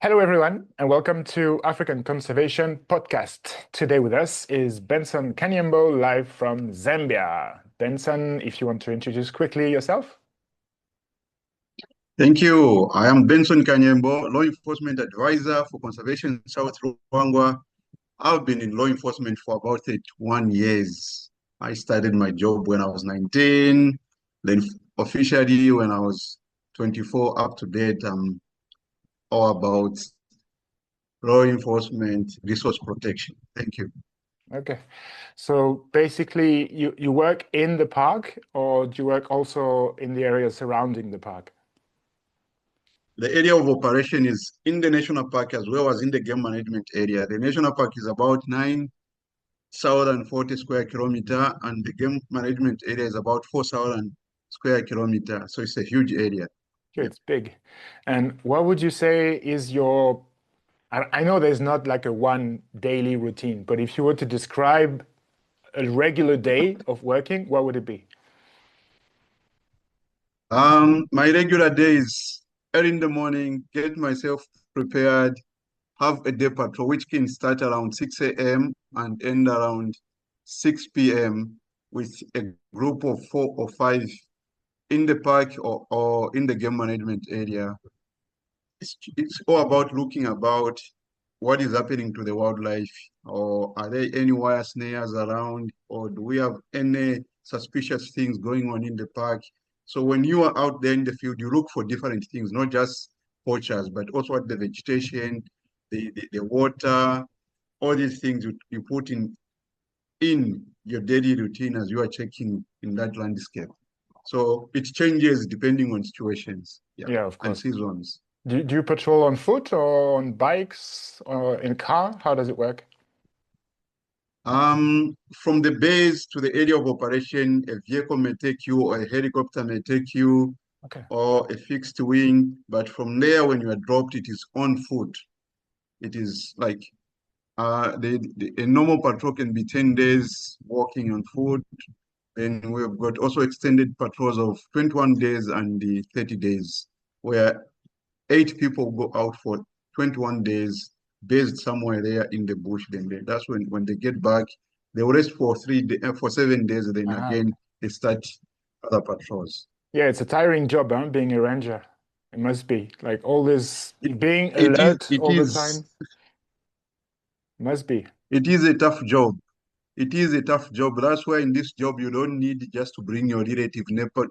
Hello, everyone, and welcome to African Conservation Podcast. Today with us is Benson Kanyembo, live from Zambia. Benson, if you want to introduce quickly yourself. Thank you. I am Benson Kanyembo, law enforcement advisor for Conservation South Luangwa. I've been in law enforcement for about 31 years. I started my job when I was 19, then officially when I was 24 up to date. I'm all about law enforcement, resource protection. Thank you. Okay. So basically, you work in the park, or do you work also in the area surrounding the park? The area of operation is in the national park as well as in the game management area. The national park is about 9,040 square kilometer, and the game management area is about 4,000 square kilometer. So it's a huge area. Sure, Yeah. it's big. And what would you say is your, I know there's not like a one daily routine, but if you were to describe a regular day of working, what would it be? My regular days, early in the morning, get myself prepared, have a day patrol, which can start around 6 a.m. and end around 6 p.m. with a group of 4 or 5 in the park or in the game management area. It's all about looking about what is happening to the wildlife, or are there any wire snares around, or do we have any suspicious things going on in the park? So when you are out there in the field, you look for different things, not just poachers, but also at the vegetation, the water, all these things you put in your daily routine as you are checking in that landscape. So it changes depending on situations, yeah, Yeah, of and course. seasons. Do you patrol on foot or on bikes or in car? How does it work? From the base to the area of operation, a vehicle may take you, or a helicopter may take you, Okay. or a fixed wing. But from there, when you are dropped, it is on foot. It is like a normal patrol can be 10 days walking on foot. Then we've got also extended patrols of 21 days and the 30 days, where 8 people go out for 21 days based somewhere there in the bush. That's when they get back, they will rest for 7 days, and then Ah, again they start other patrols. yeah, it's a tiring job, huh? Being a ranger. It must be like all this It, being it is alert it all the is time. Must be. it is a tough job. It is a tough job. That's why in this job you don't need just to bring your relative neighbor,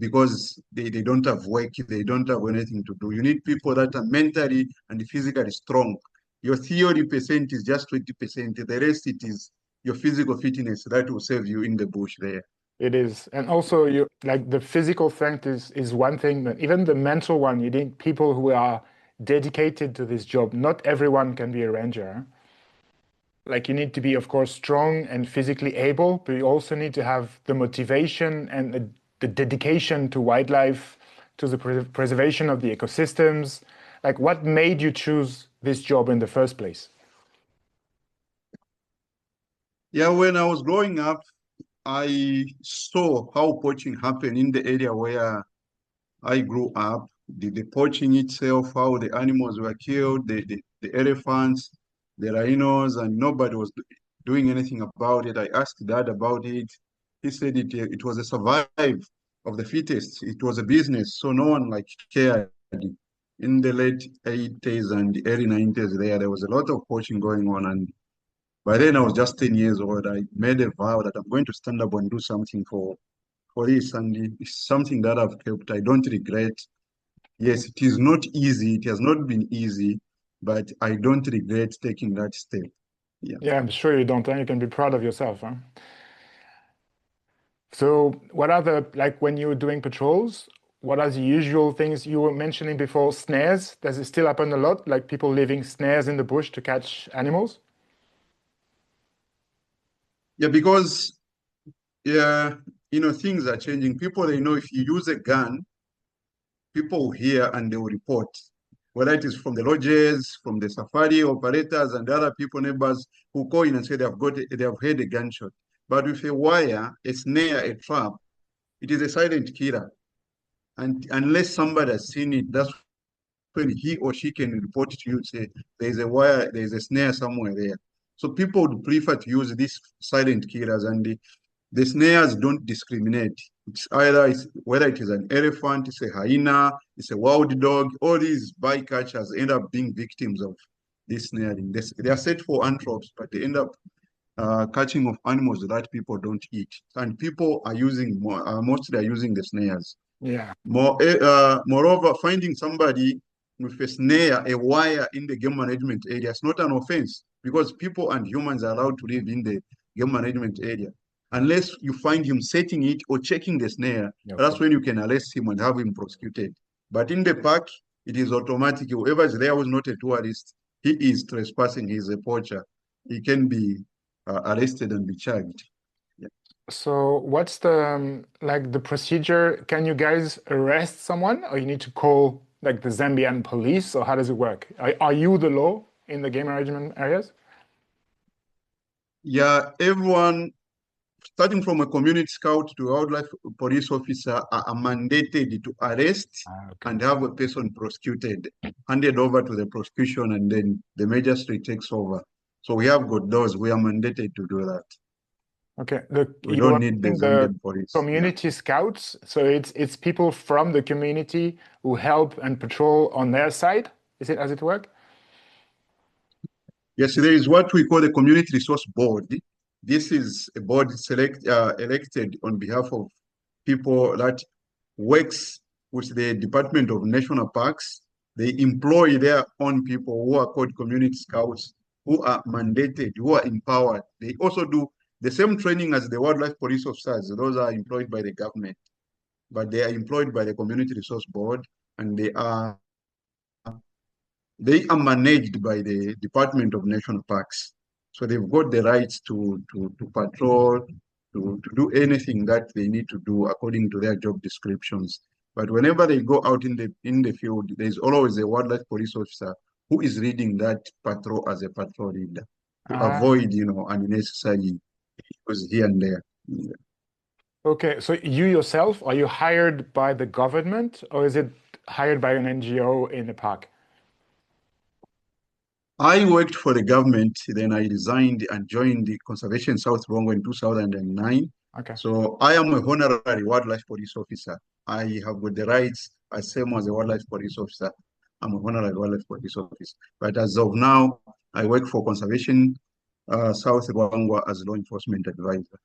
because they don't have work, they don't have anything to do. You need people that are mentally and physically strong. Your theory percent is just 20%. The rest it is your physical fitness that will save you in the bush there. It is. And also you like the physical strength is one thing, but even the mental one, you need people who are dedicated to this job. Not everyone can be a ranger, huh? Like you need to be, of course, strong and physically able, but you also need to have the motivation and the dedication to wildlife, to the preservation of the ecosystems. Like, what made you choose this job in the first place? Yeah, when I was growing up, I saw how poaching happened in the area where I grew up. The poaching itself, how the animals were killed, the elephants, the rhinos, and nobody was doing anything about it. I asked dad about it. He said it was a survive of the fittest. It was a business, so no one like cared. In the late 80s and the early 90s, there was a lot of poaching going on, and by then I was just 10 years old. I made a vow that I'm going to stand up and do something for this, and it's something that I've kept. I don't regret. Yes, it is not easy. It has not been easy, but I don't regret taking that step. Yeah. Yeah, I'm sure you don't, and you can be proud of yourself, huh? So, what are the, like when you were doing patrols, what are the usual things you were mentioning before? Snares? Does it still happen a lot? Like people leaving snares in the bush to catch animals? Yeah, because yeah, things are changing. People, they know if you use a gun, people will hear and they will report. Whether it is from the lodges, from the safari operators, and the other people, neighbors who call in and say they have heard a gunshot. But with a wire, a snare, a trap, it is a silent killer. And unless somebody has seen it, that's when when he or she can report to you, say there's a wire, there's a snare somewhere there. So people would prefer to use these silent killers, and the snares don't discriminate. It's either whether it is an elephant, it's a hyena, it's a wild dog. All these bycatchers end up being victims of this snaring. They are set for antelopes, but they end up catching of animals that people don't eat. And people are using mostly are using the snares. Yeah. Moreover, finding somebody with a snare, a wire in the game management area is not an offense, because people and humans are allowed to live in the game management area. Unless you find him setting it or checking the snare, that's when you can arrest him and have him prosecuted. But in the park, it is automatic. Whoever is there was not a tourist, he is trespassing, he is a poacher. He can be arrested and be charged. So what's the like the procedure? Can you guys arrest someone, or you need to call like the Zambian police, or how does it work? Are you the law in the game management areas? Yeah, everyone, starting from a community scout to wildlife police officer, are mandated to arrest and have a person prosecuted, handed over to the prosecution, and then the magistrate takes over. So we have got those. We are mandated to do that. Okay, We you don't are need the saying Zambian police. community scouts, so it's people from the community who help and patrol on their side. Is it as it work? Yes, there is what we call the community resource board. This is a board elected on behalf of people that works with the Department of National Parks. They employ their own people who are called community scouts, who are mandated, who are empowered. They also do the same training as the wildlife police officers. Those are employed by the government, but they are employed by the Community Resource Board, and they are managed by the Department of National Parks. So they've got the rights to patrol, to do anything that they need to do according to their job descriptions. But whenever they go out in the field, there's always a wildlife police officer who is leading that patrol as a patrol leader to avoid, unnecessary issues here and there. Okay, so you yourself, are you hired by the government, or is it hired by an NGO in the park? I worked for the government, then I resigned and joined the Conservation South Luangwa in 2009. Okay. So I am a honorary wildlife police officer. I have got the rights as same as a wildlife police officer. I'm a honorary wildlife police officer. But as of now, I work for Conservation South Luangwa as law enforcement advisor.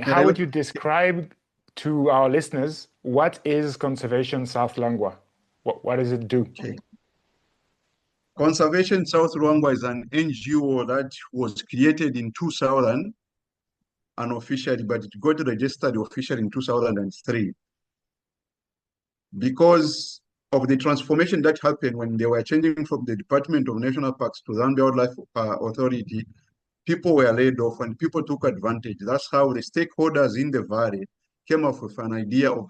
How would you describe to our listeners what is Conservation South Luangwa? What does it do? Okay. Conservation South Luangwa is an NGO that was created in 2000 unofficially, but it got registered officially in 2003. Because of the transformation that happened when they were changing from the Department of National Parks to Zambia Wildlife Authority, people were laid off and people took advantage. That's how the stakeholders in the valley came up with an idea of,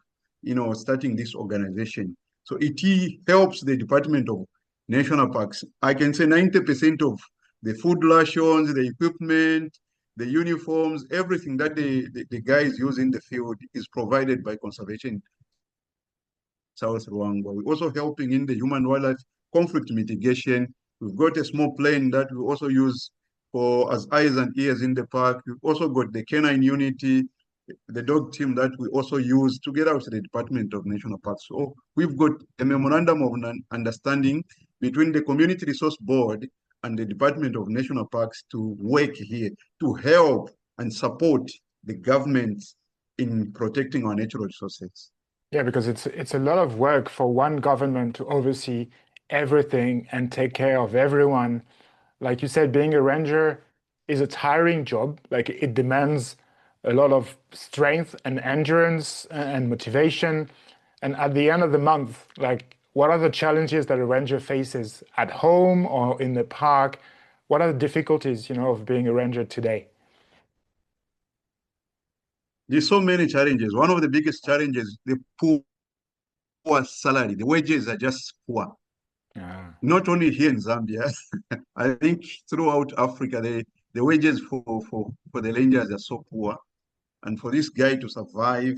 starting this organization. So it helps the Department of National Parks. I can say 90% of the food rations, the equipment, the uniforms, everything that the guys use in the field is provided by Conservation South Luangwa. We're also helping in the human-wildlife conflict mitigation. We've got a small plane that we also use as eyes and ears in the park. We've also got the canine unity, the dog team that we also use together with the Department of National Parks. So we've got a memorandum of understanding between the Community Resource Board and the Department of National Parks to work here to help and support the government in protecting our natural resources. Yeah, because it's a lot of work for one government to oversee everything and take care of everyone. Like you said, being a ranger is a tiring job. Like it demands a lot of strength and endurance and motivation. And at the end of the month, like what are the challenges that a ranger faces at home or in the park? What are the difficulties, of being a ranger today? There's so many challenges. One of the biggest challenges, the poor salary. The wages are just poor. Not only here in Zambia, I think throughout Africa, the wages for the rangers are so poor. And for this guy to survive,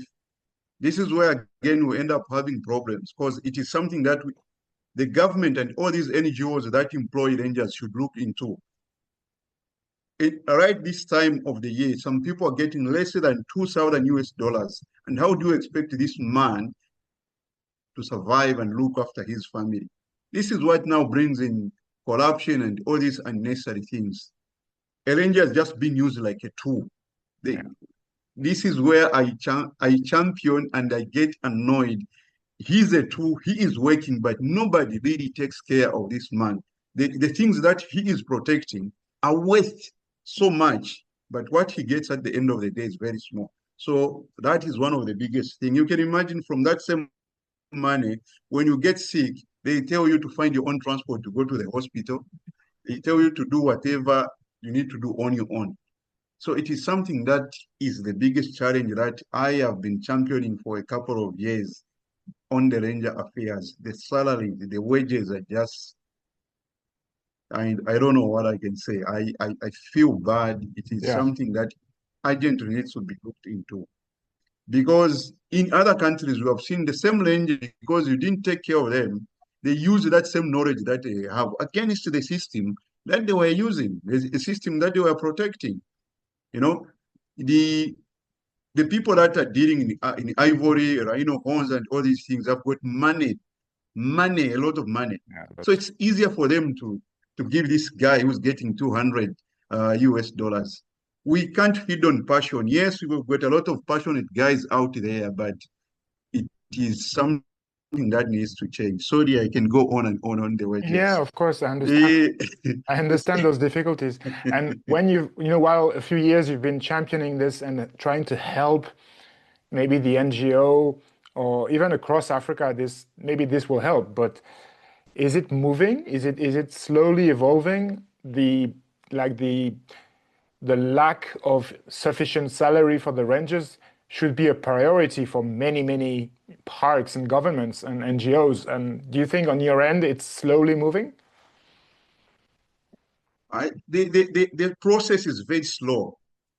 this is where, again, we end up having problems because it is something that the government and all these NGOs that employ rangers should look into. Right this time of the year, some people are getting less than 2,000 US dollars. And how do you expect this man to survive and look after his family? This is what now brings in corruption and all these unnecessary things. A ranger has just been used like a tool. Yeah. This is where I champion and I get annoyed. He's a tool, he is working, but nobody really takes care of this man. The things that he is protecting are worth so much, but what he gets at the end of the day is very small. So that is one of the biggest things. You can imagine from that same money, when you get sick, they tell you to find your own transport to go to the hospital. They tell you to do whatever you need to do on your own. So it is something that is the biggest challenge that I have been championing for a couple of years on the ranger affairs. The salary, the wages are just, I don't know what I can say. I feel bad. It is Yeah. something that urgently needs to be looked into. Because in other countries, we have seen the same ranger, because you didn't take care of them, they use that same knowledge that they have against the system that they were using, the system that they were protecting. You know, the people that are dealing in ivory, rhino horns, and all these things have got money, a lot of money. Yeah, So it's easier for them to give this guy who's getting 200 US dollars. We can't feed on passion. Yes, we've got a lot of passionate guys out there, but it is something that needs to change. Sorry, I can go on the yeah, wages. of course, I understand. I understand those difficulties. And when while a few years you've been championing this and trying to help maybe the NGO or even across Africa, maybe this will help. But is it moving? Is it slowly evolving? The lack of sufficient salary for the rangers should be a priority for many, many parks and governments and NGOs. And do you think on your end it's slowly moving? The process is very slow.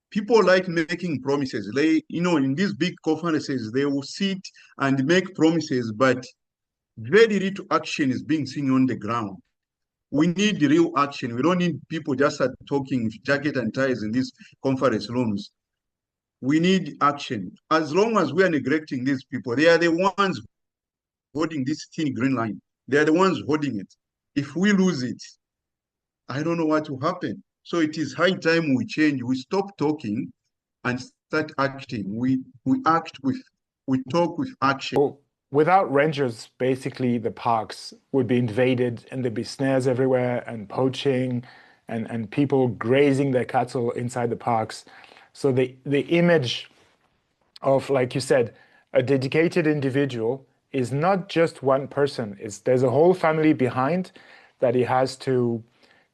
People like making promises. In these big conferences, they will sit and make promises, but very little action is being seen on the ground. We need real action. We don't need people just talking jacket and ties in these conference rooms. We need action. As long as we are neglecting these people, they are the ones holding this thin green line. They are the ones holding it. If we lose it, I don't know what will happen. So it is high time we change. We stop talking and start acting. We talk with action. So without rangers, basically the parks would be invaded and there'd be snares everywhere and poaching and people grazing their cattle inside the parks. So the image of, like you said, a dedicated individual is not just one person. There's a whole family behind that he has to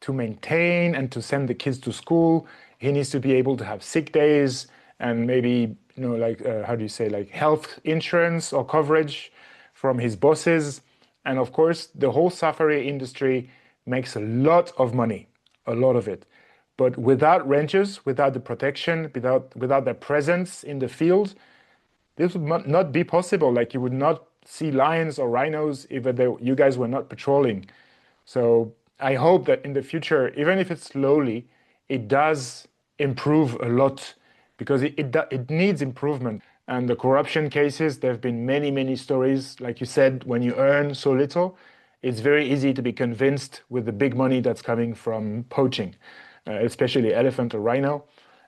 maintain and to send the kids to school. He needs to be able to have sick days and maybe, like, how do you say, like health insurance or coverage from his bosses. And of course, the whole safari industry makes a lot of money, a lot of it. But without rangers, without the protection, without their presence in the field, this would not be possible. Like you would not see lions or rhinos if you guys were not patrolling. So I hope that in the future, even if it's slowly, it does improve a lot because it needs improvement. And the corruption cases, there have been many, many stories. Like you said, when you earn so little, it's very easy to be convinced with the big money that's coming from poaching, especially elephant or rhino.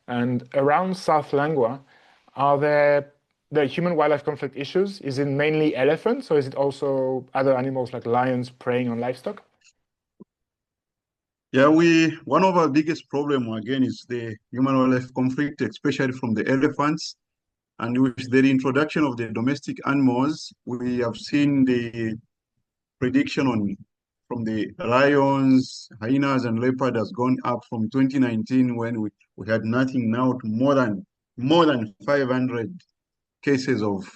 And around South Luangwa, are there the human-wildlife conflict issues? Is it mainly elephants, or is it also other animals like lions preying on livestock? Yeah, one of our biggest problem again is the human-wildlife conflict, especially from the elephants. And with the introduction of the domestic animals, we have seen the prediction from the lions, hyenas, and leopard has gone up from 2019 when we had nothing now to more than 500 cases of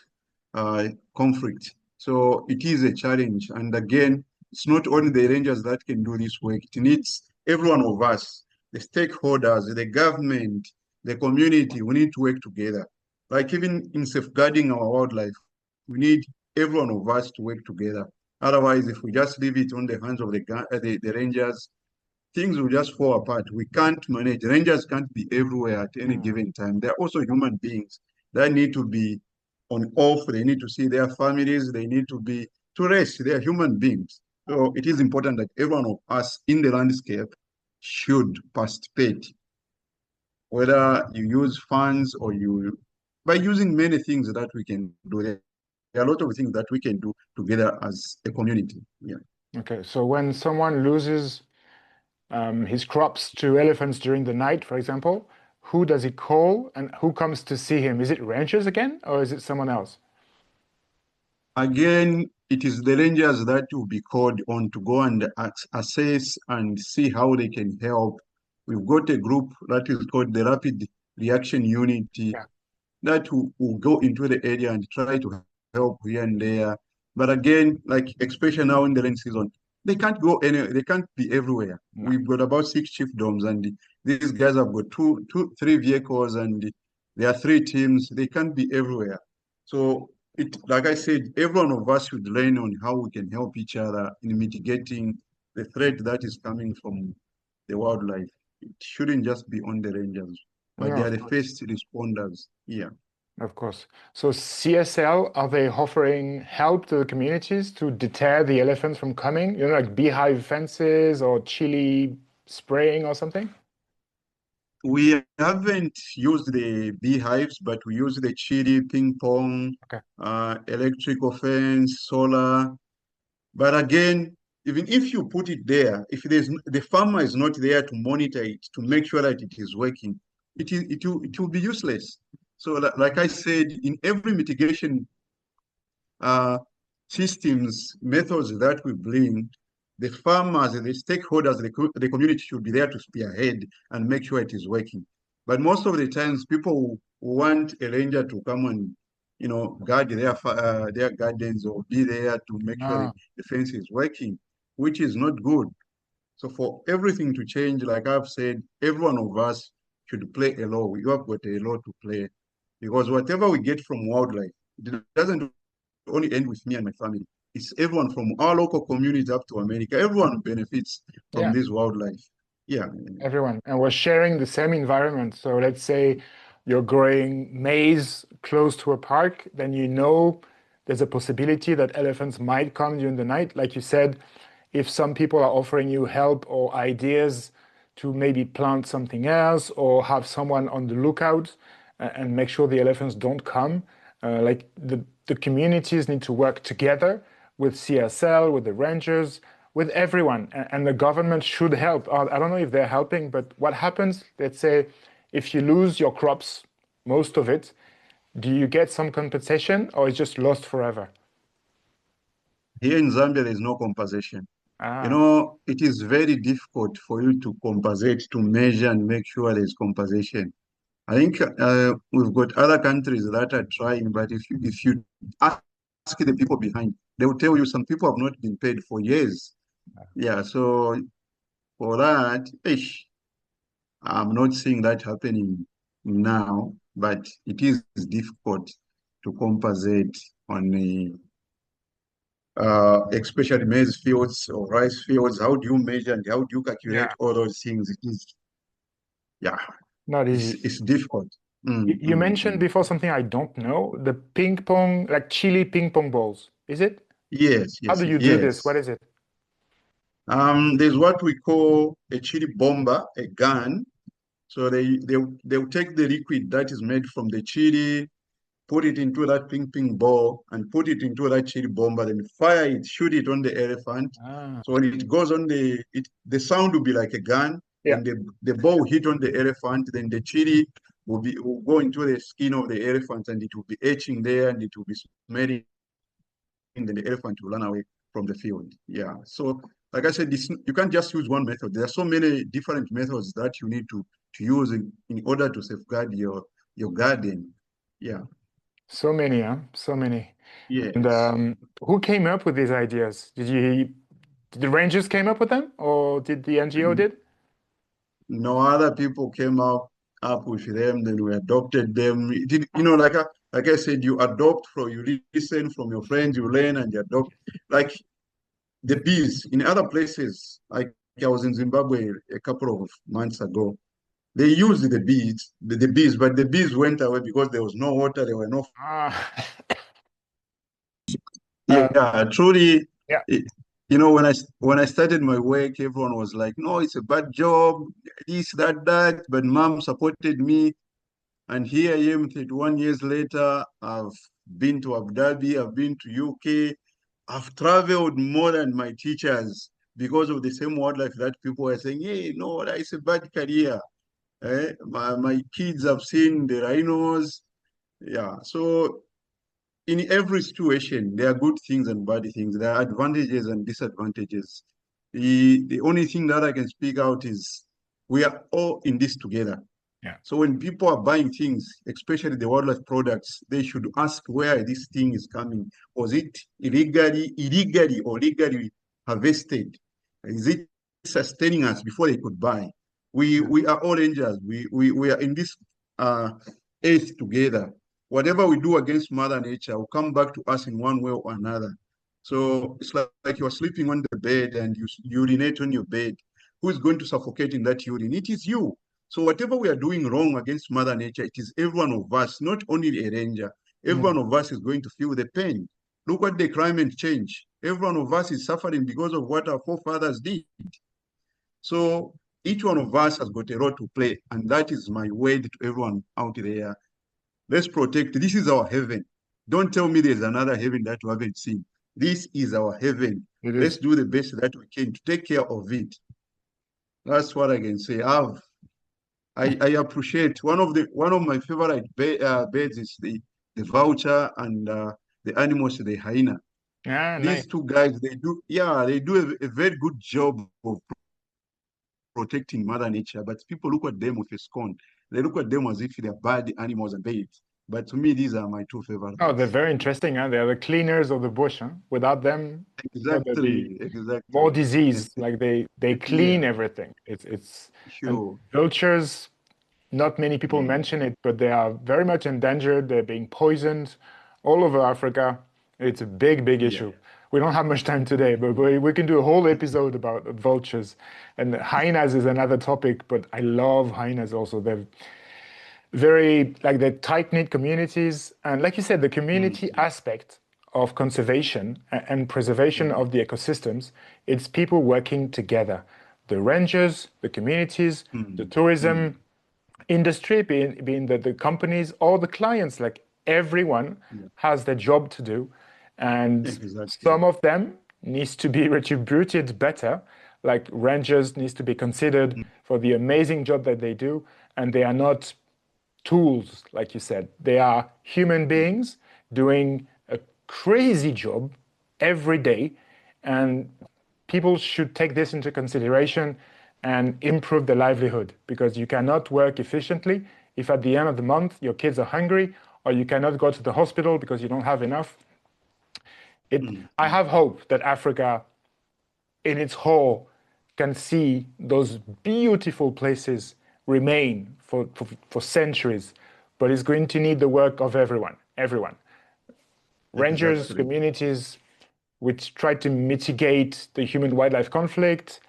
conflict. So it is a challenge. And again, it's not only the rangers that can do this work. It needs every one of us, the stakeholders, the government, the community. We need to work together. Like even in safeguarding our wildlife, we need every one of us to work together. Otherwise, if we just leave it on the hands of the rangers, things will just fall apart. We can't manage. Rangers can't be everywhere at any Mm. given time. They're also human beings that need to be on off. They need to see their families. They need to be to rest. They are human beings. So it is important that every one of us in the landscape should participate, whether you use funds or you by using many things that we can do. There are a lot of things that we can do together as a community. Yeah. Okay, so when someone loses his crops to elephants during the night, for example, who does he call and who comes to see him? Is it rangers again, or is it someone else? Again, it is the rangers that will be called on to go and assess and see how they can help. We've got a group that is called the Rapid Reaction Unit Yeah. that will go into the area and try to help here and there. But again, like especially now in the rain season, they can't go anywhere. They can't be everywhere. No. We've got about 6 chiefdoms, and these guys have got three vehicles, and there are 3 teams. They can't be everywhere. So like I said, every one of us should learn on how we can help each other in mitigating the threat that is coming from the wildlife. It shouldn't just be on the rangers, but No, they are of the course. first responders. Yeah. Of course. So CSL, are they offering help to the communities to deter the elephants from coming? You know, like beehive fences or chili spraying or something? We haven't used the beehives, but we use the chili, ping pong, Okay. electrical fence, solar. But again, even if you put it there, if the farmer is not there to monitor it, to make sure that it is working, it will be useless. So like I said, in every mitigation uh, systems, methods that we bring, the farmers, the stakeholders, the community should be there to spearhead and make sure it is working. But most of the times, people want a ranger to come and, guard their gardens or be there to make sure Ah, the fence is working, which is not good. So for everything to change, like I've said, every one of us should play a role. You have got a role to play because whatever we get from wildlife, it doesn't only end with me and my family. It's everyone from our local communities up to America. Everyone benefits from yeah. this wildlife. Yeah. Everyone. And we're sharing the same environment. So let's say you're growing maize close to a park, then you know there's a possibility that elephants might come during the night. Like you said, if some people are offering you help or ideas to maybe plant something else or have someone on the lookout and make sure the elephants don't come, like the communities need to work together with CSL, with the rangers, with everyone, and the government should help. I don't know if they're helping, but what happens, let's say, if you lose your crops, most of it, do you get some compensation or it's just lost forever? Here in Zambia, there's no compensation. Ah, It is very difficult for you to compensate, to measure and make sure there's compensation. I think we've got other countries that are trying, but if you ask the people behind, they will tell you some people have not been paid for years. Yeah, so for that, I'm not seeing that happening now, but it is difficult to compensate on the especially maize fields or rice fields. How do you measure and how do you calculate yeah, all those things? It is, yeah, not it's easy. it's difficult. You mentioned Mm. before something I don't know, the ping pong, like chili ping pong balls. Is it? Yes, How yes, do you do this? What yes. is it? There's what we call a chili bomber, a gun. So they'll take the liquid that is made from the chili, put it into that ping ball and put it into that chili bomber, then fire it, shoot it on the elephant. Ah, So when it goes on the sound will be like a gun. yeah. Then the ball will hit on the elephant. Then the chili will go into the skin of the elephant and it will be etching there and it will be smelling. Then the elephant will run away from the field. Yeah. So like I said, you can't just use one method. There are so many different methods that you need to use in order to safeguard your garden. Yeah. So many, huh? So many. And Yes. who came up with these ideas? Did the Rangers came up with them, or did the NGO And did? no other people came up with them, then we adopted them. Like I said, you adopt from you listen from your friends, you learn and you adopt. Like the bees in other places, like I was in Zimbabwe a couple of months ago. They used the bees, but the bees went away because there was no water, there were no. Ah, Yeah, truly, yeah, it, when I started my work, everyone was like, "No, it's a bad job, this, that." But mom supported me, and here I am, 31 years later. I've been to Abu Dhabi, I've been to UK, I've traveled more than my teachers because of the same wildlife that people are saying, "Hey, no, that is a bad career." My kids have seen the rhinos. Yeah, so in every situation, there are good things and bad things. There are advantages and disadvantages. The only thing that I can speak out is we are all in this together. yeah. So when people are buying things, especially the wildlife products, they should ask where this thing is coming. Was it illegally or legally harvested? Is it sustaining us before they could buy? We are all rangers. We are in this uh, earth together. Whatever we do against Mother Nature will come back to us in one way or another. So it's like you're sleeping on the bed and you urinate on your bed. Who is going to suffocate in that urine? It is you. So whatever we are doing wrong against Mother Nature, it is every one of us, not only a ranger. Every Mm. one of us is going to feel the pain. Look at the climate change. Every one of us is suffering because of what our forefathers did. So each one of us has got a role to play, and that is my word to everyone out there. Let's protect. This is our heaven. Don't tell me there's another heaven that we haven't seen. This is our heaven. It Let's is. do the best that we can to take care of it. That's what I can say. I appreciate one of my favorite birds is the vulture and the animals, the hyena. Yeah, nice. These two guys, they do a very good job of protecting Mother Nature, but people look at them with a scorn. They look at them as if they're bad animals and babes. But to me, these are my two Oh, they're favorites. very interesting, huh? They're the cleaners of the bush, huh? Without them, there'd be more Exactly. disease. Like they clean Yeah, everything. It's and sure. vultures, not many people Mm, mention it, but they are very much endangered. They're being poisoned all over Africa. It's a big, big yeah. issue. We don't have much time today, but we can do a whole episode about vultures. And hyenas is another topic, but I love hyenas also. They're very like the tight-knit communities, and like you said, the community Mm, aspect of conservation and preservation mm, of the ecosystems. It's people working together, the rangers, the communities, the mm, tourism mm. industry, being the companies or the clients. Like everyone Yeah, has their job to do, and exactly. some of them needs to be retributed better. Like rangers needs to be considered Mm, for the amazing job that they do, and they are not tools, like you said. They are human mm, beings doing a crazy job every day, and people should take this into consideration and improve their livelihood, because you cannot work efficiently if at the end of the month your kids are hungry, or you cannot go to the hospital because you don't have enough. mm, I mm. have hope that Africa in its whole can see those beautiful places remain for centuries, but it's going to need the work of everyone. Rangers, Exactly. communities, which try to mitigate the human wildlife conflict.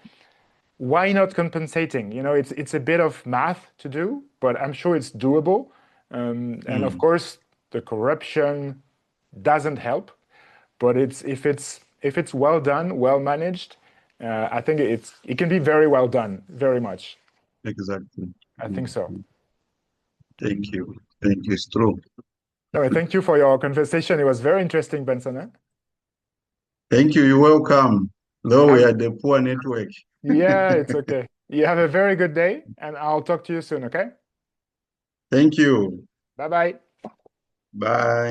Why not compensating? It's a bit of math to do, but I'm sure it's doable. And of Mm, course, the corruption doesn't help, but if it's well done, well managed, I think it can be very well done, very much. exactly. I think Mm, so. mm. Thank you. Thank you. It's true. No, thank you for your conversation. It was very interesting, Benson. Eh? Thank you. You're welcome. Though we Have, had a poor network. yeah, it's okay. You have a very good day, and I'll talk to you soon. Okay. Thank you. Bye bye. Bye.